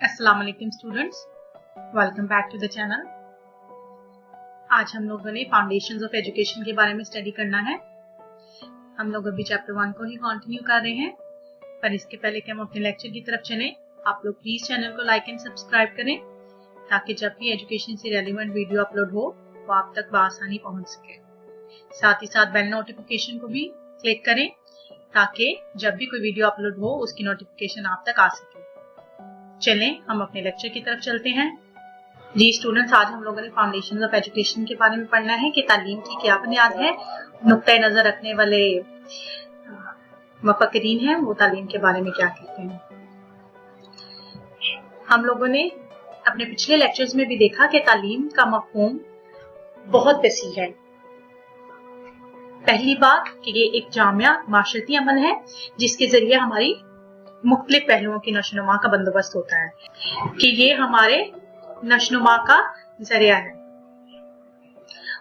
अस्सलाम वालेकुम students, welcome back to the channel. आज हम लोगों ने फाउंडेशंस ऑफ एजुकेशन के बारे में स्टडी करना है। हम लोग अभी चैप्टर 1 को ही कंटिन्यू कर रहे हैं, पर इसके पहले कि हम अपने लेक्चर की तरफ चलें, आप लोग प्लीज चैनल को लाइक एंड सब्सक्राइब करें ताकि जब भी एजुकेशन से रेलिवेंट वीडियो अपलोड हो वो आप तक बआसानी पहुंच सके। साथ ही साथ बेल नोटिफिकेशन को भी क्लिक करें ताकि जब भी कोई वीडियो अपलोड हो उसकी नोटिफिकेशन आप तक आ सके। चलें हम अपने लेक्चर की तरफ चलते हैं। जी स्टूडेंट्स, आज हम लोगों ने फाउंडेशन ऑफ एजुकेशन के बारे में पढ़ना है कि तालीम की क्या बुनियाद है, नुक्ता नजर रखने वाले मुफक्किरीन हैं वो तालीम के बारे में क्या कहते हैं। हम लोगों ने अपने पिछले लेक्चर्स में भी देखा कि तालीम का मफहूम बहुत वसी है। पहली बात कि ये एक जामिया माशरती अमल है जिसके जरिए हमारी मुख्तलिफ पहलुओं की नशोनुमा का बंदोबस्त होता है, कि ये हमारे नशोनुमा का जरिया है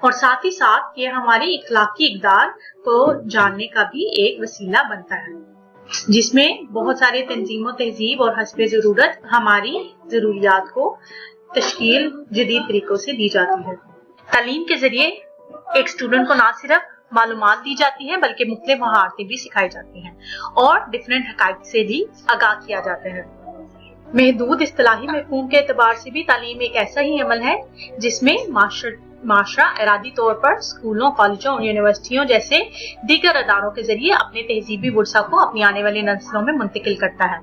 और साथ ही साथ ये हमारी इखलाकी इक़दार को जानने का भी एक वसीला बनता है, जिसमें बहुत सारे तंजीम और तहजीब और हस्बे जरूरत हमारी जरूरियात को तश्कील जदीद तरीकों से दी जाती है। तालीम के जरिए एक स्टूडेंट को ना सिर्फ मालूमात दी जाती है बल्कि मुख्तलिफ महारतें भी सिखाई जाती हैं और डिफरेंट हकाइक से भी आगाह किया जाता है। महदूद इस्तिलाही मफ़हूम के एतबार से भी तालीम एक ऐसा ही अमल है जिसमें माशरा इरादी तौर पर स्कूलों, कॉलेजों और यूनिवर्सिटियों जैसे दीगर अदारों के जरिए अपने तहजीबी वुरसा को अपनी आने वाली नस्लों में मुंतकिल करता है।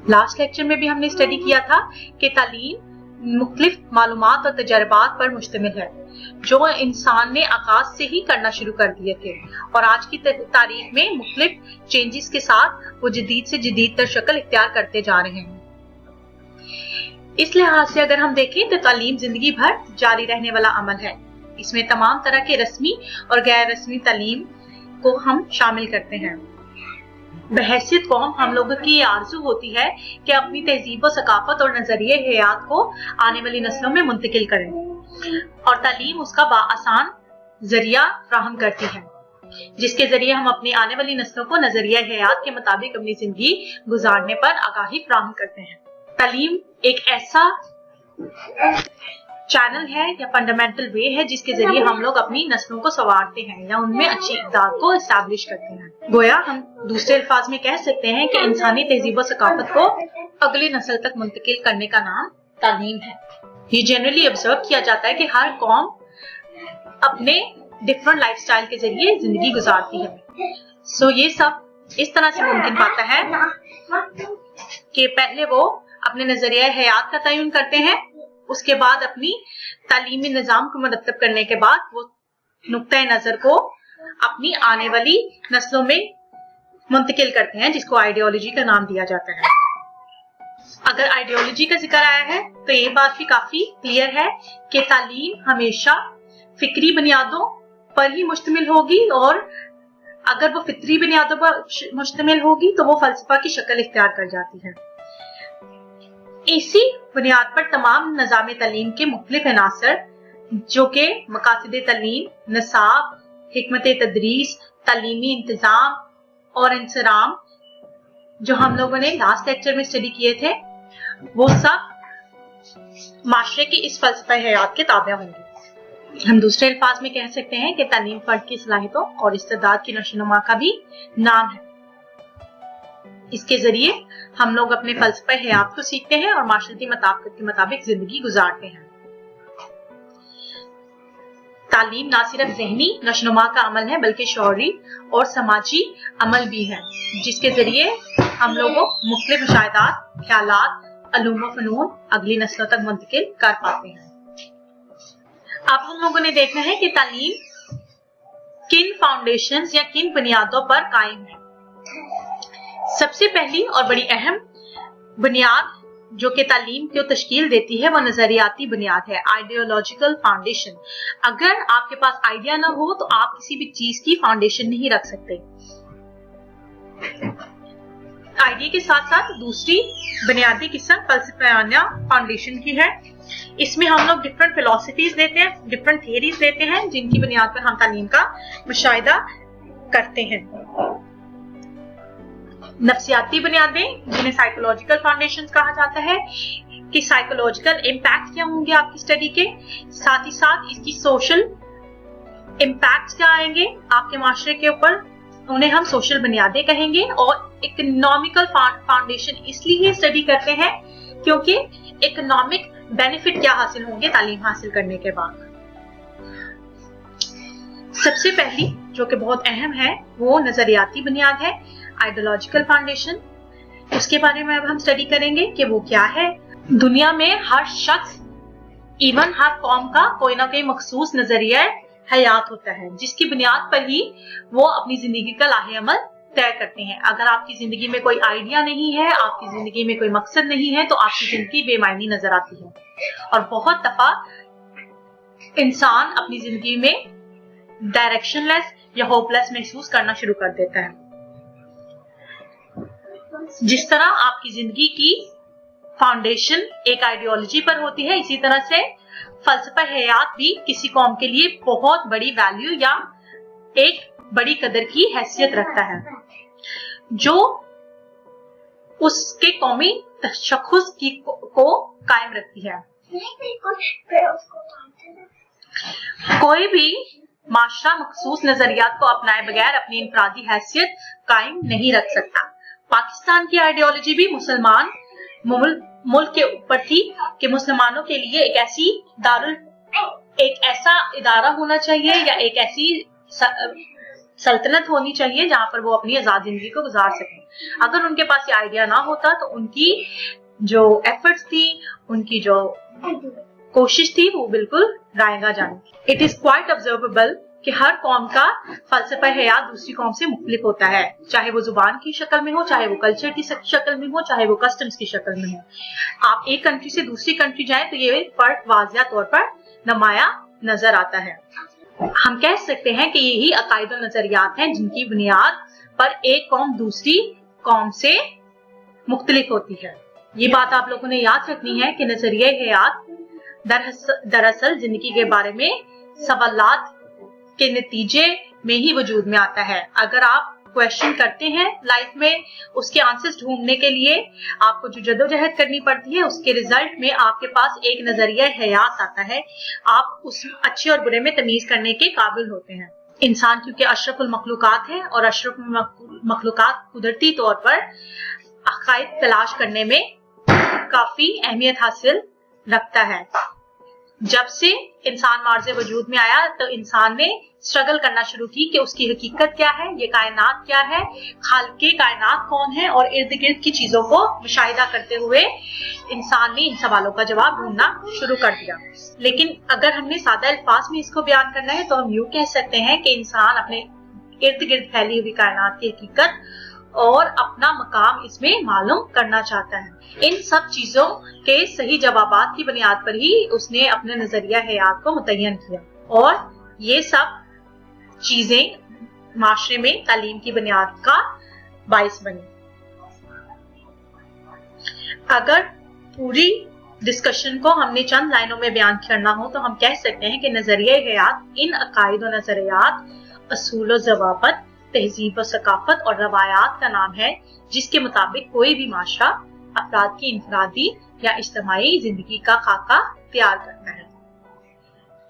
लास्ट लेक्चर में भी हमने स्टडी किया था कि तालीम मुख्तलिफ मालूमात और तजर्बात पर मुश्तमिल है जो इंसान ने आगाज से ही करना शुरू कर दिए थे और आज की तारीख में मुख्तलिफ चेंजेस के साथ वो जदीद से जदीद तर शक्ल इख्तियार करते जा रहे हैं। इस लिहाज से अगर हम देखें तो तालीम जिंदगी भर जारी रहने वाला अमल है। इसमें तमाम तरह के रस्मी और गैर रस्मी तालीम को हम शामिल करते हैं। बहैसियत कौम हम लोगों की ये आरज़ू होती है कि अपनी तहजीब और सकाफत और नजरिए हयात को आने वाली नस्लों में मुंतकिल करें और तालीम उसका बाआसान जरिया फ्राहम करती है जिसके जरिए हम अपनी आने वाली नस्लों को नजरिया हयात के मुताबिक अपनी जिंदगी गुजारने पर आगाही फ्राहम करते हैं। तालीम एक ऐसा चैनल है या फंडामेंटल वे है जिसके जरिए हम लोग अपनी नस्लों को संवारते हैं या उनमें अच्छी इक़दार को एस्टैब्लिश करते हैं। गोया हम दूसरे अल्फाज में कह सकते हैं कि इंसानी तहजीब और सकाफत को अगली नस्ल तक मुंतकिल करने का नाम तालीम है। ये जनरली ऑब्जर्व किया जाता है कि हर कौम अपने डिफरेंट लाइफस्टाइल के जरिए जिंदगी गुजारती है। सो ये सब इस तरह से मुमकिन पाता है कि पहले वो अपने नजरिया हयात का तयन करते हैं, उसके बाद अपनी तालीमी निजाम को मुरतब करने के बाद वो नुक्ता नजर को अपनी आने वाली नस्लों में मुंतकिल करते हैं जिसको आइडियोलॉजी का नाम दिया जाता है। अगर आइडियोलॉजी का जिक्र आया है तो ये बात भी काफी क्लियर है कि तालीम हमेशा फिक्री बुनियादों पर ही मुश्तमिल होगी और अगर वो फितरी बुनियादों पर मुश्तमिल होगी तो वो फलसफा की शक्ल इख्तियार कर जाती है। इसी बुनियाद पर तमाम निज़ाम तालीम के मुख्तलिफ अनासर जो कि मकासद तालीम, नसाब, हिकमत तदरीस, तालीमी इंतजाम और इंसराम जो हम लोगों ने लास्ट लेक्चर में स्टडी किए थे वो सब माशरे की इस फलसफा हयात के ताबे होंगे। हम दूसरे अल्फाज में कह सकते हैं कि तालीम फर्द की सलाहियतों और इस्तेदाद की नशोनुमा का भी नाम है। इसके जरिए हम लोग अपने फलसफा हयात को सीखते हैं और माशरती मताबिक के मुताबिक जिंदगी गुजारते हैं। तालीम ना सिर्फ ज़हनी नशोनुमा का अमल है बल्कि शौरी और समाजी अमल भी है जिसके जरिए हम लोगों मुख्तलिफ मुशाहिदात, ख्यालात, अलूम व फनून अगली नस्लों तक मुंतकिल कर पाते हैं। अब हम लोगों ने देखना है कि तालीम किन फाउंडेशंस या किन बुनियादों पर कायम है। सबसे पहली और बड़ी अहम बुनियाद जो कि तालीम को तश्कील देती है वो नजरियाती बुनियाद है, आइडियोलॉजिकल फाउंडेशन। अगर आपके पास आइडिया ना हो तो आप किसी भी चीज की फाउंडेशन नहीं रख सकते। आइडिया के साथ साथ दूसरी बुनियादी किस्म फलसफाना फाउंडेशन की है। इसमें हम लोग डिफरेंट फिलॉसफीज लेते हैं, डिफरेंट थियरीज लेते हैं जिनकी बुनियाद पर हम तालीम का मुशाहिदा करते हैं। नफ्सियाती बुनियादें जिन्हें साइकोलॉजिकल फाउंडेशंस कहा जाता है कि साइकोलॉजिकल इम्पैक्ट क्या होंगे आपकी स्टडी के, साथ ही साथ इसकी सोशल इम्पैक्ट क्या आएंगे आपके माशरे के ऊपर, उन्हें हम सोशल बुनियादें कहेंगे। और इकोनॉमिकल फाउंडेशन इसलिए स्टडी करते हैं क्योंकि इकोनॉमिक बेनिफिट क्या हासिल होंगे तालीम हासिल करने के बाद। सबसे पहली जो कि बहुत अहम है वो नजरियाती बुनियाद है, आइडियोलॉजिकल फाउंडेशन। उसके बारे में अब हम स्टडी करेंगे कि वो क्या है। दुनिया में हर शख्स, इवन हर कौम का कोई ना कोई मखसूस नजरिया हयात होता है जिसकी बुनियाद पर ही वो अपनी जिंदगी का लाहे अमल तय करते हैं। अगर आपकी जिंदगी में कोई आइडिया नहीं है, आपकी जिंदगी में कोई मकसद नहीं है, तो आपकी जिंदगी बेमायनी नजर आती है और बहुत दफा इंसान अपनी जिंदगी में डायरेक्शनलेस या होपलेस महसूस करना शुरू कर देता है। जिस तरह आपकी जिंदगी की फाउंडेशन एक आइडियोलॉजी पर होती है, इसी तरह से फलसफा हयात भी किसी कौम के लिए बहुत बड़ी वैल्यू या एक बड़ी कदर की हैसियत रखता है जो उसके कौमी तशख्खुस को कायम रखती है। कोई भी माशरा मखसूस नजरियात को अपनाए बगैर अपनी इनफरादी हैसियत कायम नहीं रख सकता। पाकिस्तान की आइडियोलॉजी भी मुसलमान मुल्क के ऊपर थी कि मुसलमानों के लिए एक ऐसा इदारा होना चाहिए या एक ऐसी सल्तनत होनी चाहिए जहां पर वो अपनी आजाद जिंदगी को गुजार सकें। अगर उनके पास ये आइडिया ना होता तो उनकी जो एफर्ट्स थी, उनकी जो कोशिश थी, वो बिल्कुल रायगा जानी। इट इज क्वाइट ऑब्जर्वेबल कि हर कौम का फलसफा हयात दूसरी कौम से मुख्तलिफ होता है, चाहे वो जुबान की शक्ल में हो, चाहे वो कल्चर की शक्ल में हो, चाहे वो कस्टम्स की शक्ल में हो। आप एक कंट्री से दूसरी कंट्री जाएं तो ये फर्क वाज़िया तौर पर नुमाया नजर आता है। हम कह सकते हैं कि यही अकायद और नजरियात हैं जिनकी बुनियाद पर एक कौम दूसरी कौम से मुख्तलिफ होती है। ये बात आप लोगों ने याद रखनी है कि नजरिया हयात दरअसल जिंदगी के बारे में सवालात के नतीजे में ही वजूद में आता है। अगर आप क्वेश्चन करते हैं लाइफ में, उसके आंसर्स ढूंढने के लिए आपको जो जदोजहद करनी पड़ती है, उसके रिजल्ट में आपके पास एक नजरिया हयात आता है। आप उस अच्छे और बुरे में तमीज करने के काबिल होते हैं। इंसान क्योंकि अशरफुल मखलूकात है और अशरफुल मखलूकात कुदरती तौर पर अकायद तलाश करने में काफी अहमियत हासिल रखता है। जब से इंसान मार्ज़े वजूद में आया तो इंसान ने स्ट्रगल करना शुरू की कि उसकी हकीकत क्या है, ये कायनात क्या है, खालिक़े कायनात कौन है, और इर्द गिर्द की चीजों को मुशाहिदा करते हुए इंसान ने इन सवालों का जवाब ढूंढना शुरू कर दिया। लेकिन अगर हमने सादा अल्फाज में इसको बयान करना है तो हम यूं कह सकते हैं कि इंसान अपने इर्द गिर्द फैली हुई कायनात की हकीकत और अपना मकाम इसमें मालूम करना चाहता है। इन सब चीजों के सही जवाबात की बुनियाद पर ही उसने अपने नजरिया हयात को मुतय्यन किया और ये सब चीजें माशरे में तालीम की बुनियाद का बाइस बनी। अगर पूरी डिस्कशन को हमने चंद लाइनों में बयान करना हो तो हम कह सकते हैं कि नजरिया हयात इन अकायद और नजरियात, असूल और ज़वाबित, तहजीब और सकाफत और रवायात का नाम है जिसके मुताबिक कोई भी माशरा अफराद की इंफरादी या इज्तिमाई जिंदगी का खाका तैयार करता है।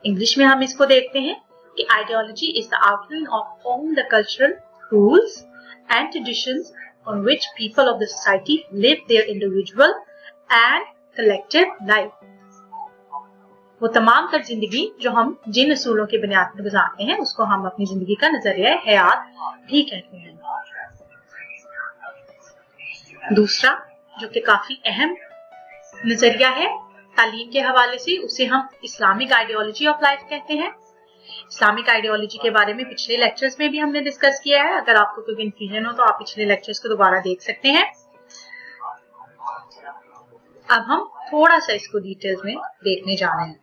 इंग्लिश में हम इसको देखते हैं कि ideology is the outline of all the cultural rules and traditions on which people of the society live their individual and collective life. वो तमाम तर जिंदगी जो हम जिन असूलों की बुनियाद पर गुजारते हैं उसको हम अपनी जिंदगी का नजरिया हयात भी कहते हैं। दूसरा जो कि काफी अहम नजरिया है तालीम के हवाले से, उसे हम इस्लामिक आइडियोलॉजी ऑफ लाइफ कहते हैं। इस्लामिक आइडियोलॉजी के बारे में पिछले लेक्चर्स में भी हमने डिस्कस किया है। अगर आपको कोई कंफ्यूजन हो तो आप पिछले लेक्चर्स को दोबारा देख सकते हैं। अब हम थोड़ा सा इसको डिटेल्स में देखने जा रहे हैं।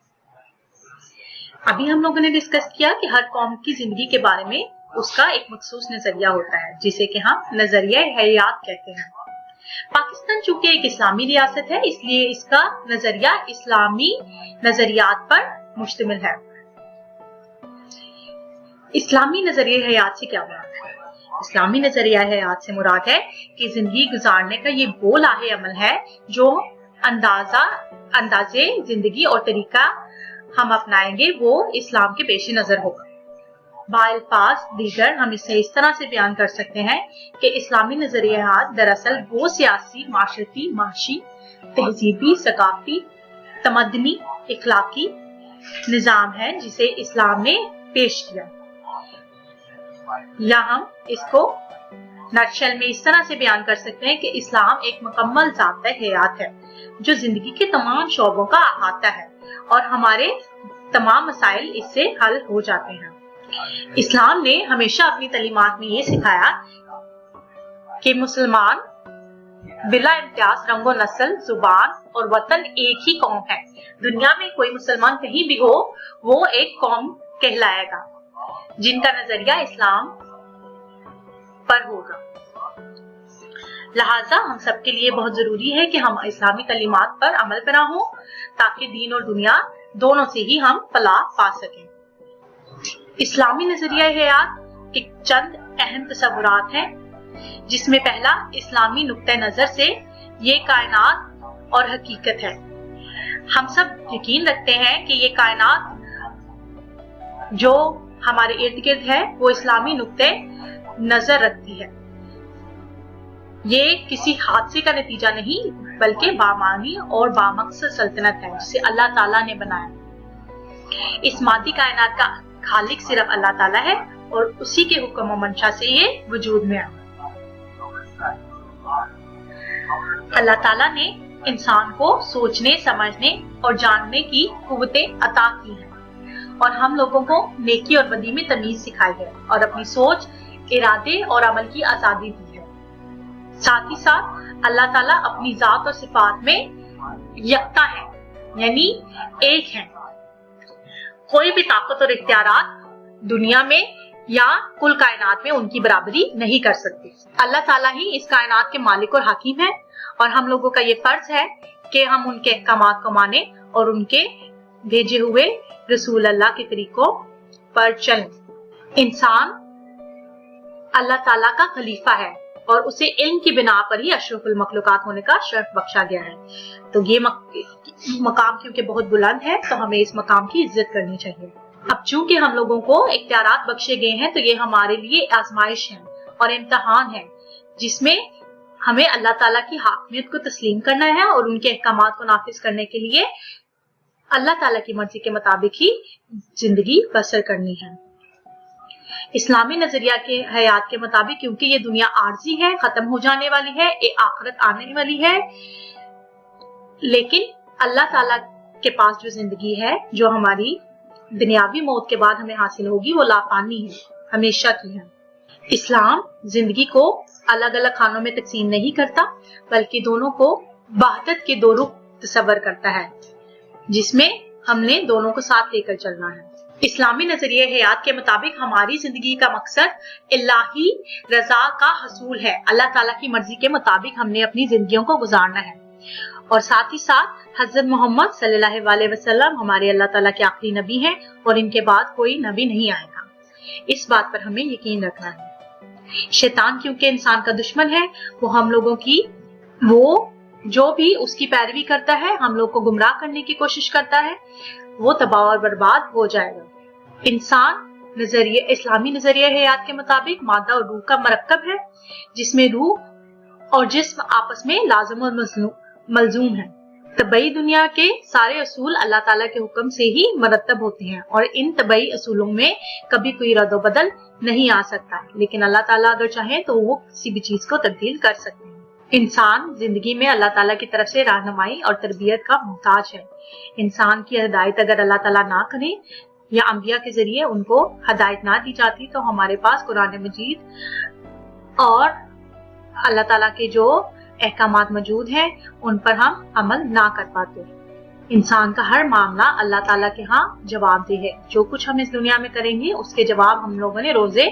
अभी हम लोगों ने डिस्कस किया कि हर कौम की जिंदगी के बारे में उसका एक मखसूस नजरिया होता है जिसे कि हम नजरिया हयात कहते हैं। पाकिस्तान चूंकि एक इस्लामी रियासत है इसलिए इसका नजरिया इस्लामी नजरियात पर मुश्तमिल है। इस्लामी नजरिया हयात से क्या मुराद है? इस्लामी नजरिया हयात से मुराद है कि जिंदगी गुजारने का ये वो लाहे अमल है जो अंदाजे जिंदगी और तरीका हम अपनाएंगे वो इस्लाम के पेश नजर होगा। बाल्फाज दीगर हम इसे इस तरह से बयान कर सकते हैं कि इस्लामी नजरियात दरअसल वो सियासी, माशरती, माशी, तहजीबी, सकाफती, तमदनी, इखलाकी निजाम है जिसे इस्लाम ने पेश किया, या हम इसको नटशेल में इस तरह से बयान कर सकते हैं कि इस्लाम एक मुकम्मल ज़ाब्ता हयात है जो जिंदगी के तमाम शोबों का अहाता है और हमारे तमाम मसाइल इससे हल हो जाते हैं। इस्लाम ने हमेशा अपनी तालीमात में ये सिखाया कि मुसलमान बिला इम्तियाज रंगो नस्ल, जुबान और वतन एक ही कौम है। दुनिया में कोई मुसलमान कहीं भी हो वो एक कौम कहलाएगा जिनका नजरिया इस्लाम पर होगा। लिहाजा हम सबके लिए बहुत जरूरी है कि हम इस्लामी तालीमात पर अमल पेरा हों ताकि दीन और दुनिया दोनों से ही हम फलाह पा सकें। इस्लामी नजरिया हयात के चंद अहम तसव्वुरात हैं जिसमें पहला इस्लामी नुक्ते नजर से ये कायनात और हकीकत है। हम सब यकीन रखते हैं कि ये कायनात जो हमारे इर्द गिर्द है वो इस्लामी नुक्ते नजर रखती है। ये किसी हादसे का नतीजा नहीं बल्कि बामानी और बामकसद सल्तनत है जिसे अल्लाह ताला ने बनाया। इस मादी कायनात का खालिक सिर्फ अल्लाह ताला है और उसी के हुक्म और मंशा से ये वजूद में आया। अल्लाह ताला ने इंसान को सोचने, समझने और जानने की कुव्वतें अता की हैं और हम लोगों को नेकी और बदी में तमीज सिखाई है और अपनी सोच, इरादे और अमल की आजादी दी है। साथ ही साथ अल्लाह ताला अपनी जात और सिफात में यकता है यानी एक है। कोई भी ताकत और इख्तियारात दुनिया में या कुल कायनात में उनकी बराबरी नहीं कर सकती। अल्लाह ताला ही इस कायनात के मालिक और हाकिम है और हम लोगों का ये फर्ज है कि हम उनके अहकामात को माने और उनके भेजे हुए रसूल अल्लाह के तरीकों पर चलें। इंसान अल्लाह ताला का खलीफा है और उसे इल्म की बिना पर ही अशरफुल मखलूकात होने का शर्फ बख्शा गया है। तो ये मकाम क्योंकि बहुत बुलंद है तो हमें इस मकाम की इज्जत करनी चाहिए। अब चूंकि हम लोगों को इख्तियारात बख्शे गए हैं तो ये हमारे लिए आजमाइश है और इम्तिहान है जिसमें हमें अल्लाह ताला की हाकमियत को तस्लीम करना है और उनके अहकामात को नाफिज करने के लिए अल्लाह ताला की मर्जी के मुताबिक ही जिंदगी बसर करनी है। इस्लामी नजरिया के हयात के मुताबिक क्योंकि ये दुनिया आर्जी है, खत्म हो जाने वाली है, एक आखिरत आने वाली है, लेकिन अल्लाह ताला के पास जो जिंदगी है जो हमारी दुनियावी मौत के बाद हमें हासिल होगी वो लाफानी है, हमेशा की है। इस्लाम जिंदगी को अलग अलग खानों में तकसीम नहीं करता बल्कि दोनों को वहदत के दो रुख तसव्वुर करता है जिसमें हमने दोनों को साथ लेकर चलना है। इस्लामी नजरिए हयात के मुताबिक हमारी जिंदगी का मकसद इलाही रजा का हसूल है। अल्लाह ताला की मर्जी के मुताबिक हमने अपनी जिंदगियों को गुजारना है और साथ ही साथ हजरत मोहम्मद सल्लल्लाहु अलैहि वसल्लम हमारे अल्लाह ताला के आखिरी नबी हैं और इनके बाद कोई नबी नहीं आएगा। इस बात पर हमें यकीन रखना है। शैतान क्योंकि इंसान का दुश्मन है वो हम लोगों की जो भी उसकी पैरवी करता है, हम लोग को गुमराह करने की कोशिश करता है, वो तबाह और बर्बाद हो जाएगा। इंसान इस्लामी नजरिया हयात के मुताबिक मादा और रूह का मरकब है जिसमें रूह और जिस्म आपस में लाजिम और मलजूम है। तबई दुनिया के सारे असूल अल्लाह ताला के हुक्म से ही मरतब होते हैं और इन तबई असूलों में कभी कोई रद्द बदल नहीं आ सकता, लेकिन अल्लाह ताला अगर चाहे तो वो किसी भी चीज को तब्दील कर सकते हैं। इंसान जिंदगी में अल्लाह ताला की तरफ से रहनुमाई और तरबियत का मोहताज है। इंसान की हिदायत अगर अल्लाह ताला ना करे या अंबिया के जरिए उनको हिदायत ना दी जाती तो हमारे पास कुरान मजीद और अल्लाह ताला के जो अहकामात मौजूद हैं उन पर हम अमल ना कर पाते। इंसान का हर मामला अल्लाह ताला के यहाँ जवाबदेह है। जो कुछ हम इस दुनिया में करेंगे उसके जवाब हम लोगों ने रोजे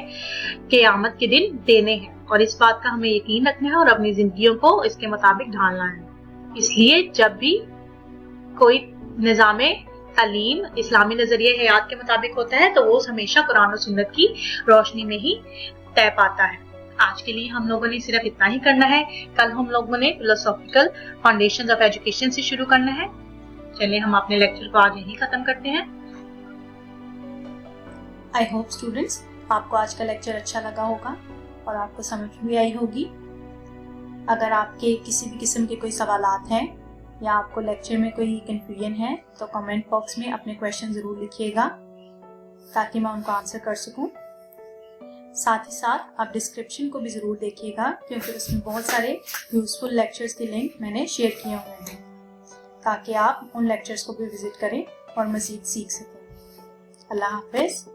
क़यामत के दिन देने हैं और इस बात का हमें यकीन रखना है और अपनी जिंदगियों को इसके मुताबिक ढालना है। इसलिए जब भी कोई निज़ामे तालीम इस्लामी नजरिए हयात के मुताबिक होता है तो वो हमेशा कुरान और सुन्नत की रोशनी में ही तय पाता है। آج کے لیے ہم لوگوں نے صرف اتنا ہی کرنا ہے. کل ہم لوگوں نے فلسافیکل فاؤنڈیشنز آف ایجوکیشن سے شروع کرنا ہے. چلیے ہم اپنے لیکچر کو آج یہیں ختم کرتے ہیں. آئی ہوپ اسٹوڈینٹس آپ کو آج کا لیکچر اچھا لگا ہوگا اور آپ کو سمجھ بھی آئی ہوگی. اگر آپ کے کسی بھی قسم کے کوئی سوالات ہیں یا آپ کو لیکچر میں کوئی کنفیوژن ہے تو کمنٹ باکس میں اپنے کویشچن ضرور لکھیے گا تاکہ میں ان کو آنسر کر سکوں. ساتھ ہی ساتھ آپ ڈسکرپشن کو بھی ضرور دیکھیے گا کیونکہ اس میں بہت سارے یوزفل لیکچرز کے لنک میں نے شیئر کیے ہوئے ہیں تاکہ آپ ان لیکچرز کو بھی وزٹ کریں اور مزید سیکھ سکیں. اللہ حافظ.